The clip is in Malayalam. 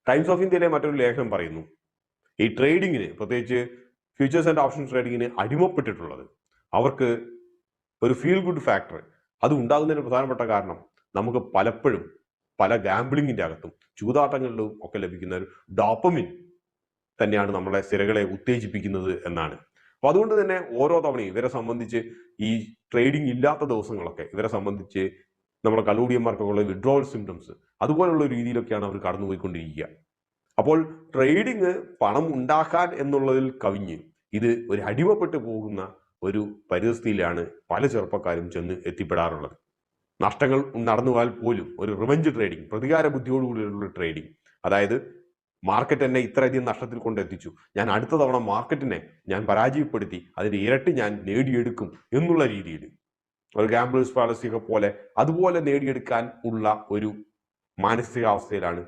ടൈംസ് ഓഫ് ഇന്ത്യയിലെ മറ്റൊരു ലേഖനം പറയുന്നു, ഈ ട്രേഡിങ്ങിന്, പ്രത്യേകിച്ച് ഫ്യൂച്ചേഴ്സ് ആൻഡ് ഓപ്ഷൻ ട്രേഡിങ്ങിന് അടിമപ്പെട്ടിട്ടുള്ളത് അവർക്ക് ഒരു ഫീൽ ഗുഡ് ഫാക്ടർ അത് ഉണ്ടാകുന്നതിന് പ്രധാനപ്പെട്ട കാരണം നമുക്ക് പലപ്പോഴും പല ഗാംബ്ലിങ്ങിന്റെ അകത്തും ചൂതാട്ടങ്ങളിലും ഒക്കെ ലഭിക്കുന്ന ഒരു ഡോപ്പമിൻ തന്നെയാണ് നമ്മളെ സിരകളെ ഉത്തേജിപ്പിക്കുന്നത് എന്നാണ്. അപ്പൊ അതുകൊണ്ട് തന്നെ ഓരോ തവണയും ഇവരെ സംബന്ധിച്ച് ഈ ട്രേഡിംഗ് ഇല്ലാത്ത ദിവസങ്ങളൊക്കെ ഇവരെ സംബന്ധിച്ച് നമ്മുടെ കലൂടിയന്മാർക്കുള്ള വിഡ്രോവൽ സിംറ്റംസ് അതുപോലുള്ള രീതിയിലൊക്കെയാണ് അവർ കടന്നുപോയിക്കൊണ്ടിരിക്കുക. അപ്പോൾ ട്രേഡിങ് പണം ഉണ്ടാക്കാൻ എന്നുള്ളതിൽ കവിഞ്ഞ് ഇത് ഒരു അടിമപ്പെട്ടു പോകുന്ന ഒരു പരിസ്ഥിതിയിലാണ് പല ചെറുപ്പക്കാരും ചെന്ന് എത്തിപ്പെടാറുള്ളത്. നഷ്ടങ്ങൾ നടന്നു പോയാൽ പോലും ഒരു റിവെഞ്ച് ട്രേഡിംഗ്, പ്രതികാര ബുദ്ധിയോടുകൂടിയുള്ള ട്രേഡിംഗ്, അതായത് മാർക്കറ്റ് എന്നെ ഇത്രയധികം നഷ്ടത്തിൽ കൊണ്ടെത്തിച്ചു, ഞാൻ അടുത്ത തവണ മാർക്കറ്റിനെ ഞാൻ പരാജയപ്പെടുത്തി അതിന്റെ ഇരട്ടി ഞാൻ നേടിയെടുക്കും എന്നുള്ള രീതിയിൽ ഒരു ഗാംബ്ലേഴ്സ് പാലസി ഒക്കെ പോലെ അതുപോലെ നേടിയെടുക്കാൻ ഉള്ള ഒരു മാനസികാവസ്ഥയിലാണ്